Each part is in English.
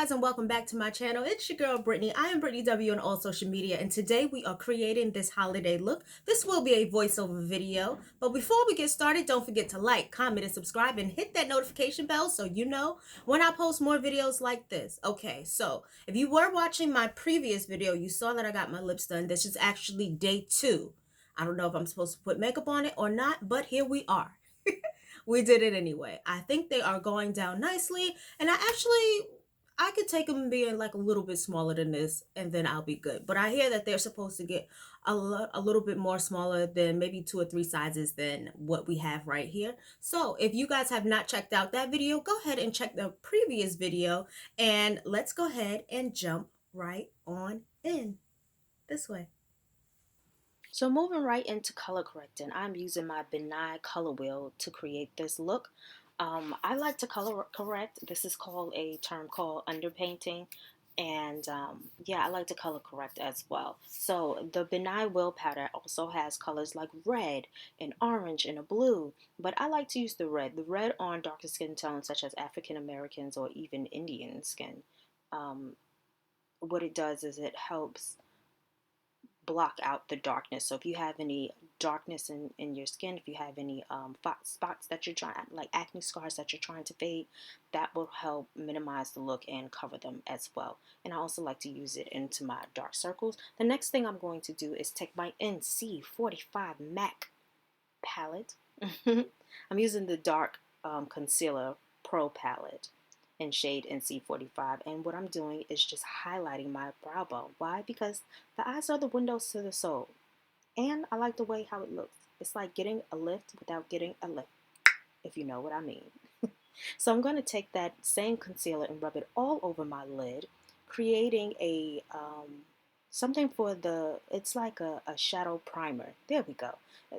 guys, and welcome back to my channel. It's your girl Brittney. I am Brittney W on all social media, and today we are creating this holiday look. This will be a voiceover video, but before we get started, don't forget to like, comment, and subscribe, and hit that notification bell so you know when I post more videos like this. Okay, so if you were watching my previous video, you saw that I got my lips done. This is actually day 2. I don't know if I'm supposed to put makeup on it or not, but here we are. We did it anyway. I think they are going down nicely, and I could take them being like a little bit smaller than this, and then I'll be good. But I hear that they're supposed to get a little bit more smaller than maybe 2 or 3 sizes than what we have right here. So if you guys have not checked out that video, go ahead and check the previous video, and let's go ahead and jump right on in this way. So moving right into color correcting, I'm using my benign color wheel to create this look. I like to color correct. This is called a term called underpainting. And yeah, I like to color correct as well. So the benign wheel pattern also has colors like red and orange and a blue. But I like to use the red. The red on darker skin tones such as African Americans or even Indian skin. What it does is it helps block out the darkness. So if you have any darkness in your skin, if you have any spots that you're trying, like acne scars that you're trying to fade, that will help minimize the look and cover them as well. And I also like to use it into my dark circles. The next thing I'm going to do is take my NC45 MAC palette. I'm using the dark concealer pro palette in shade NC45, and what I'm doing is just highlighting my brow bone. Why? Because the eyes are the windows to the soul, and I like the way how it looks. It's like getting a lift without getting a lift, if you know what I mean. So I'm going to take that same concealer and rub it all over my lid, creating a something for the, it's like a shadow primer. There we go.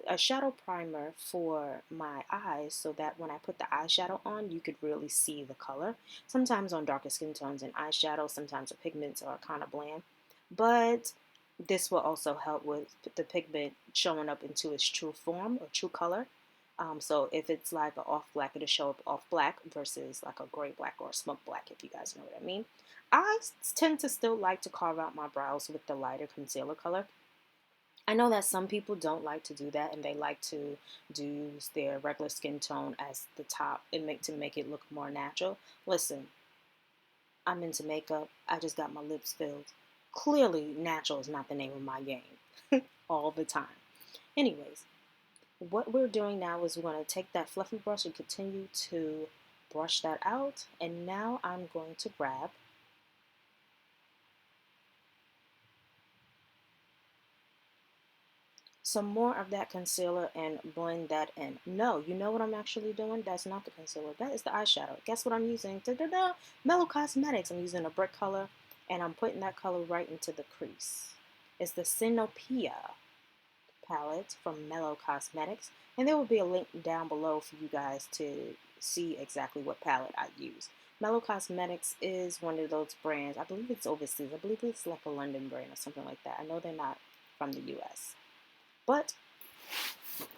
A shadow primer for my eyes so that when I put the eyeshadow on, you could really see the color. Sometimes on darker skin tones and eyeshadow, sometimes the pigments are kind of bland. But this will also help with the pigment showing up into its true form or true color. So if it's like an off black, it'll show up off black versus like a gray black or a smoke black, if you guys know what I mean. I tend to still like to carve out my brows with the lighter concealer color. I know that some people don't like to do that, and they like to use their regular skin tone as the top and to make it look more natural. Listen, I'm into makeup. I just got my lips filled. Clearly, natural is not the name of my game all the time. Anyways, what we're doing now is we're going to take that fluffy brush and continue to brush that out. And now I'm going to grab some more of that concealer and blend that in. No, you know what I'm actually doing? That's not the concealer. That is the eyeshadow. Guess what I'm using? Da-da-da! Mellow Cosmetics. I'm using a brick color, and I'm putting that color right into the crease. It's the Sinopia palette from Mellow Cosmetics, and there will be a link down below for you guys to see exactly what palette I use. Mellow Cosmetics is one of those brands. I believe it's overseas. I believe it's like a London brand or something like that. I know they're not from the US. But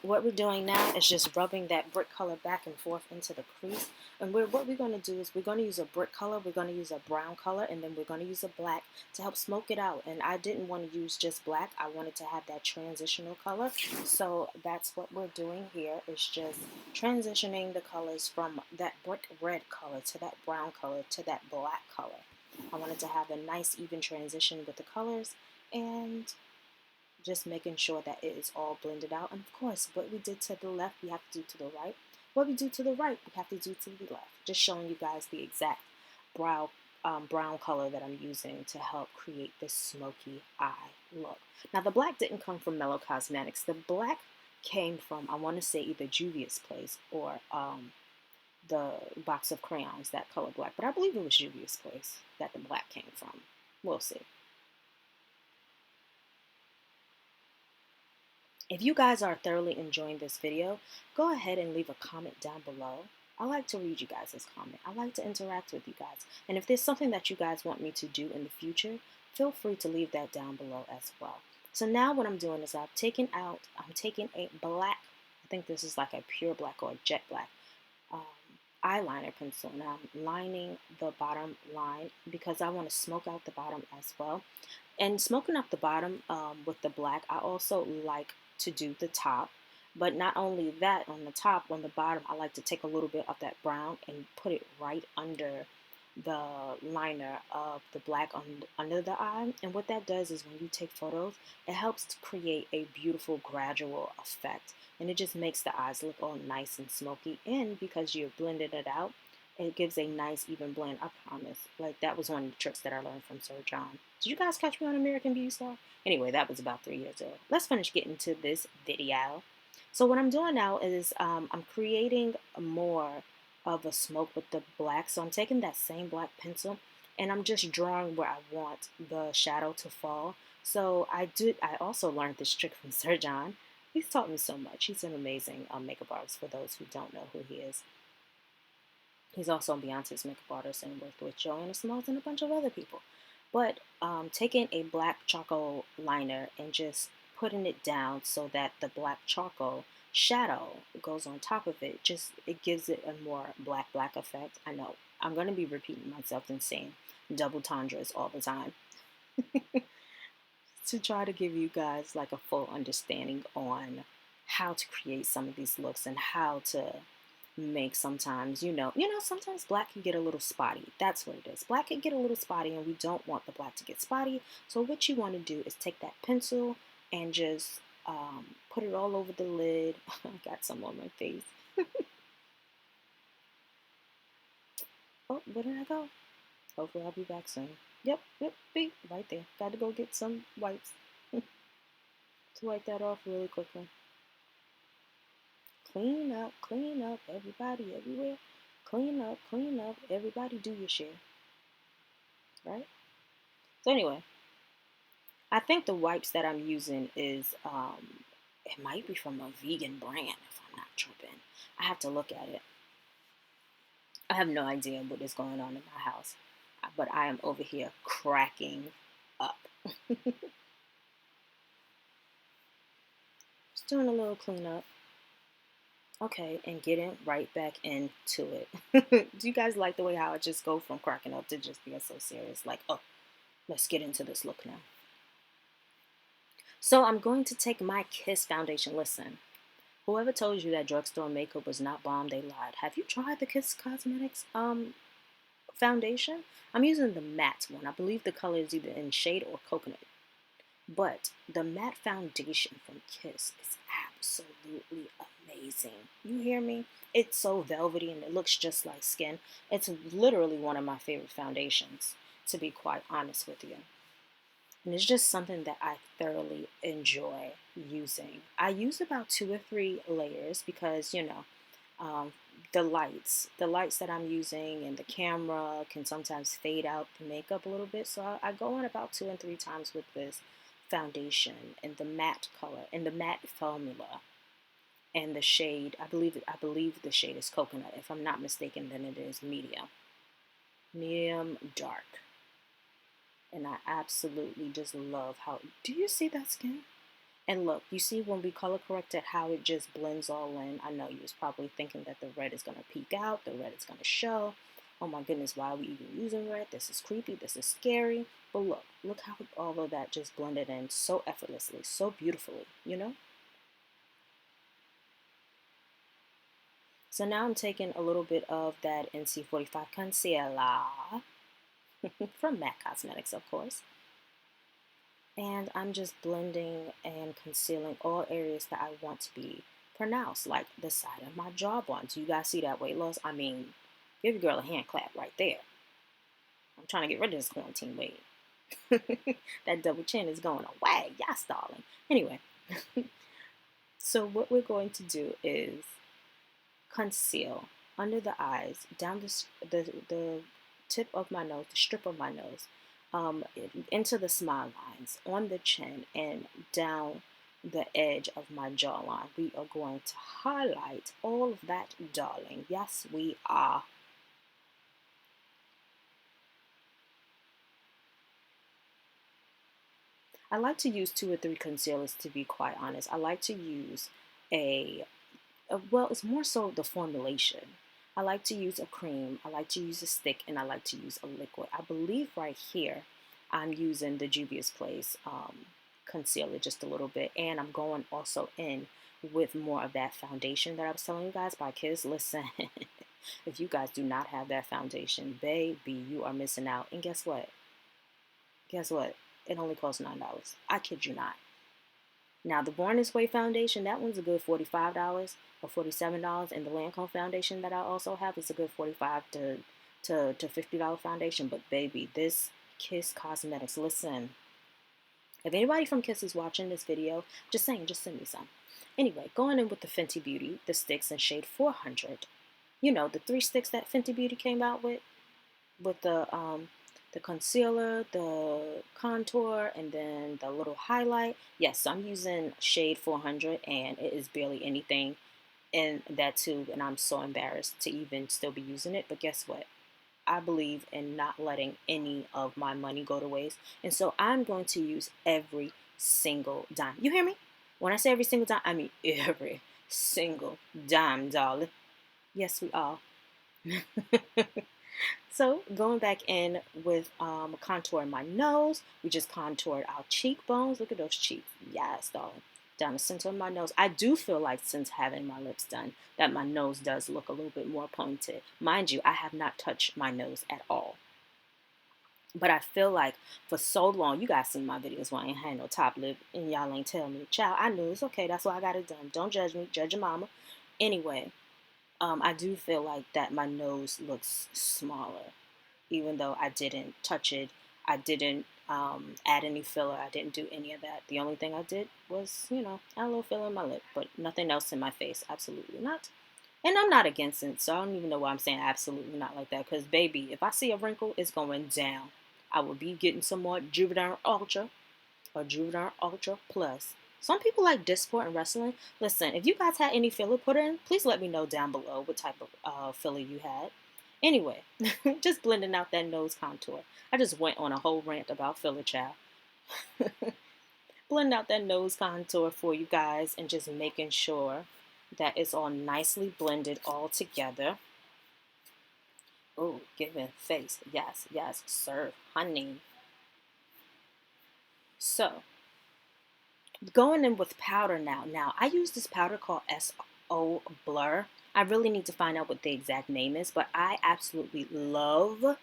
what we're doing now is just rubbing that brick color back and forth into the crease. And what we're going to do is we're going to use a brick color, we're going to use a brown color, and then we're going to use a black to help smoke it out. And I didn't want to use just black. I wanted to have that transitional color. So that's what we're doing here, is just transitioning the colors from that brick red color to that brown color to that black color. I wanted to have a nice even transition with the colors, and just making sure that it is all blended out. And of course, what we did to the left, we have to do to the right. What we do to the right, we have to do to the left. Just showing you guys the exact brown color that I'm using to help create this smoky eye look. Now, the black didn't come from Mellow Cosmetics. The black came from, I want to say, either Juvia's Place or the box of crayons, that color black. But I believe it was Juvia's Place that the black came from. We'll see. If you guys are thoroughly enjoying this video, go ahead and leave a comment down below. I like to read you guys' comment. I like to interact with you guys. And if there's something that you guys want me to do in the future, feel free to leave that down below as well. So now what I'm doing is I'm taking a black, I think this is like a pure black or a jet black eyeliner pencil. Now I'm lining the bottom line because I want to smoke out the bottom as well. And smoking up the bottom with the black, I also like to do the top. But not only that, on the top, on the bottom, I like to take a little bit of that brown and put it right under the liner of the black under the eye. And what that does is when you take photos, it helps to create a beautiful gradual effect. And it just makes the eyes look all nice and smoky. And because you're blending it out, it gives a nice even blend. I promise. Like, that was one of the tricks that I learned from Sir John. Did you guys catch me on American Beauty Star? Anyway, that was about 3 years ago. Let's finish getting to this video. So what I'm doing now is I'm creating more of a smoke with the black. So I'm taking that same black pencil and I'm just drawing where I want the shadow to fall. So I also learned this trick from Sir John. He's taught me so much. He's an amazing makeup artist for those who don't know who he is. He's also Beyonce's makeup artist and worked with Joanna Smalls and a bunch of other people. But taking a black charcoal liner and just putting it down so that the black charcoal shadow goes on top of it, it gives it a more black effect. I know I'm going to be repeating myself and saying double tendres all the time to try to give you guys like a full understanding on how to create some of these looks and how to make sometimes, sometimes black can get a little spotty. That's what it is. Black can get a little spotty and we don't want the black to get spotty. So what you want to do is take that pencil and just put it all over the lid. I got some on my face. Oh, where did I go? Hopefully I'll be back soon. Yep, be right there. Got to go get some wipes to wipe that off really quickly. Clean up, everybody, everywhere. Clean up, everybody do your share. Right? So anyway, I think the wipes that I'm using is, it might be from a vegan brand if I'm not tripping. I have to look at it. I have no idea what is going on in my house, but I am over here cracking up. Just doing a little cleanup. Okay, and getting right back into it. Do you guys like the way how I just go from cracking up to just being so serious? Like, oh, let's get into this look now. So I'm going to take my Kiss foundation. Listen, whoever told you that drugstore makeup was not bomb, they lied. Have you tried the Kiss Cosmetics foundation? I'm using the matte one. I believe the color is either in shade or coconut. But the matte foundation from Kiss is absolutely amazing. You hear me? It's so velvety and it looks just like skin. It's literally one of my favorite foundations, to be quite honest with you. And it's just something that I thoroughly enjoy using. I use about 2 or 3 layers because, um, the lights that I'm using and the camera can sometimes fade out the makeup a little bit. So I go on about 2 and 3 times with this foundation in the matte color, in the matte formula. And the shade, I believe the shade is coconut. If I'm not mistaken, then it is medium dark. And I absolutely just love how, do you see that skin? And look, you see when we color corrected how it just blends all in. I know you was probably thinking that the red is going to peek out, the red is going to show. Oh my goodness, why are we even using red? This is creepy, this is scary. But look how all of that just blended in so effortlessly, so beautifully, So now I'm taking a little bit of that NC45 concealer from MAC Cosmetics, of course. And I'm just blending and concealing all areas that I want to be pronounced, like the side of my jawbone. Do you guys see that weight loss? I mean, give your girl a hand clap right there. I'm trying to get rid of this quarantine weight. That double chin is going away. Yes, darling. Anyway, so what we're going to do is conceal under the eyes, down the tip of my nose, the strip of my nose, into the smile lines, on the chin, and down the edge of my jawline. We are going to highlight all of that, darling. Yes, we are. I like to use 2 or 3 concealers, to be quite honest. I like to use well, it's more so the formulation. I like to use a cream, I like to use a stick, and I like to use a liquid. I believe right here I'm using the Juvia's Place concealer just a little bit, and I'm going also in with more of that foundation that I was telling you guys by Kiss. Listen, if you guys do not have that foundation, baby, you are missing out. And guess what? Guess what? It only costs $9. I kid you not. Now, the Born This Way foundation, that one's a good $45 or $47. And the Lancome foundation that I also have is a good $45 to $50 foundation. But baby, this Kiss Cosmetics, listen, if anybody from Kiss is watching this video, just saying, just send me some. Anyway, going in with the Fenty Beauty, the sticks in shade 400. You know, the 3 sticks that Fenty Beauty came out with the concealer, the contour, and then the little highlight. Yes, so I'm using shade 400, and it is barely anything in that tube, and I'm so embarrassed to even still be using it. But guess what? I believe in not letting any of my money go to waste, and so I'm going to use every single dime. You hear me? When I say every single dime, I mean every single dime, darling. Yes, we are. So going back in with contouring my nose, we just contoured our cheekbones. Look at those cheeks. Yes, darling. Down the center of my nose. I do feel like since having my lips done that my nose does look a little bit more pointed. Mind you, I have not touched my nose at all. But I feel like for so long, you guys seen my videos when I ain't had no top lip and y'all ain't tell me. Child, I knew it's okay. That's why I got it done. Don't judge me. Judge your mama. Anyway, I do feel like that my nose looks smaller, even though I didn't touch it. I didn't add any filler. I didn't do any of that. The only thing I did was, add a little filler in my lip, but nothing else in my face. Absolutely not. And I'm not against it, so I don't even know why I'm saying absolutely not like that. Because, baby, if I see a wrinkle, it's going down. I will be getting some more Juvenile Ultra or Juvenile Ultra Plus. Some people like Dysport and Wrestling. Listen, if you guys had any filler put in, please let me know down below what type of filler you had. Anyway, just blending out that nose contour. I just went on a whole rant about filler, child. Blend out that nose contour for you guys and just making sure that it's all nicely blended all together. Oh, giving face. Yes, yes, serve, honey. So, going in with powder now. Now, I use this powder called SO Blur. I really need to find out what the exact name is, but I absolutely love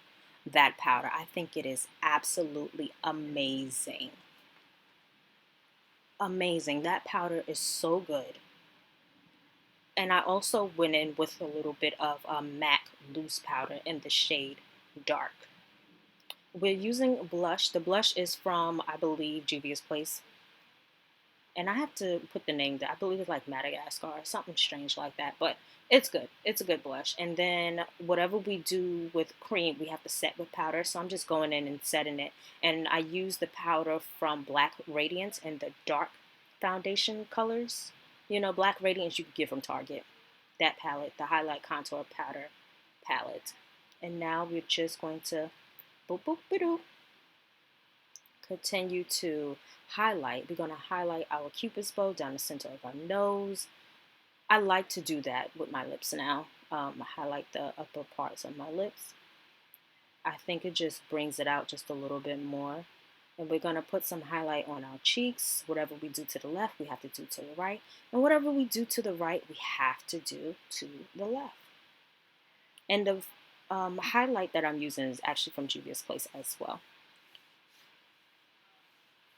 that powder. I think it is absolutely amazing. Amazing. That powder is so good. And I also went in with a little bit of MAC loose powder in the shade Dark. We're using blush. The blush is from, I believe, Juvia's Place. And I have to put the name there. I believe it's like Madagascar or something strange like that. But it's good. It's a good blush. And then whatever we do with cream, we have to set with powder. So I'm just going in and setting it. And I use the powder from Black Radiance and the dark foundation colors. You know, Black Radiance you can get from Target. That palette, the highlight contour powder palette. And now we're just going to boop, boop, boop, continue to highlight. We're going to highlight our cupid's bow down the center of our nose. I like to do that with my lips now. I highlight the upper parts of my lips. I think it just brings it out just a little bit more. And we're going to put some highlight on our cheeks. Whatever we do to the left, we have to do to the right. And whatever we do to the right, we have to do to the left. And the highlight that I'm using is actually from Juvia's Place as well.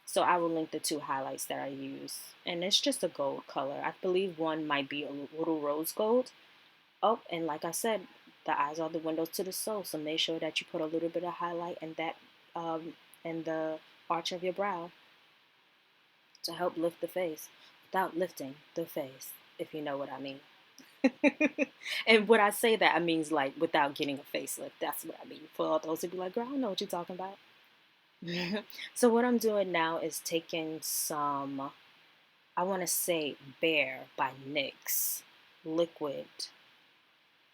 So I will link the 2 highlights that I use. And it's just a gold color. I believe one might be a little rose gold. Oh, and like I said, the eyes are the windows to the soul. So make sure that you put a little bit of highlight in that in the arch of your brow to help lift the face without lifting the face, if you know what I mean. And when I say that, I mean like without getting a facelift. That's what I mean. For all those who be like, girl, I don't know what you're talking about. So what I'm doing now is taking some, I want to say Bare by NYX liquid,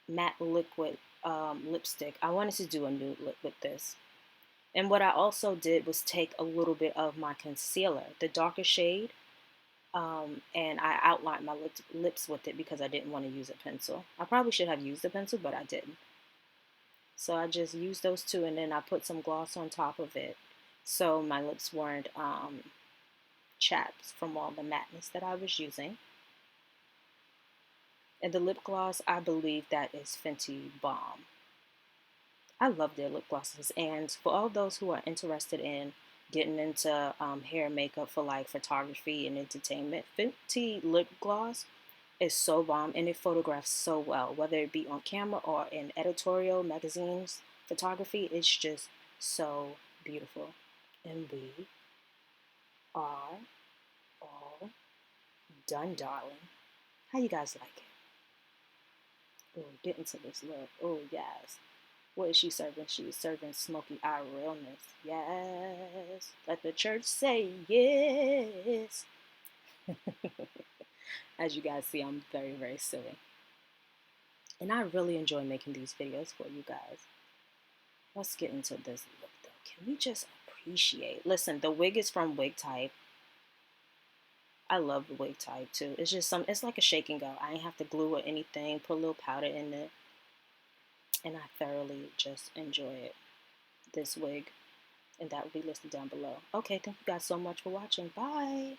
matte liquid lipstick. I wanted to do a nude lip with this. And what I also did was take a little bit of my concealer, the darker shade, And I outlined my lips with it because I didn't want to use a pencil. I probably should have used a pencil, but I didn't. So I just used those two, and then I put some gloss on top of it, so my lips weren't chapped from all the matteness that I was using. And the lip gloss, I believe that is Fenty Bomb. I love their lip glosses. And for all those who are interested in getting into hair and makeup for like photography and entertainment, Fenty lip gloss is so bomb, and it photographs so well, whether it be on camera or in editorial magazines photography. It's just so beautiful. And we are all done, darling. How you guys like it? Oh, get into this look. Oh, yes. What is she serving? She's serving Smokey eye realness. Yes. Let the church say yes. As you guys see, I'm very, very silly. And I really enjoy making these videos for you guys. Let's get into this look though. Can we just appreciate? Listen, the wig is from Wig Type. I love the wig type too. It's just it's like a shake and go. I ain't have to glue or anything, put a little powder in it. And I thoroughly just enjoy it. This wig. And that will be listed down below. Okay, thank you guys so much for watching. Bye.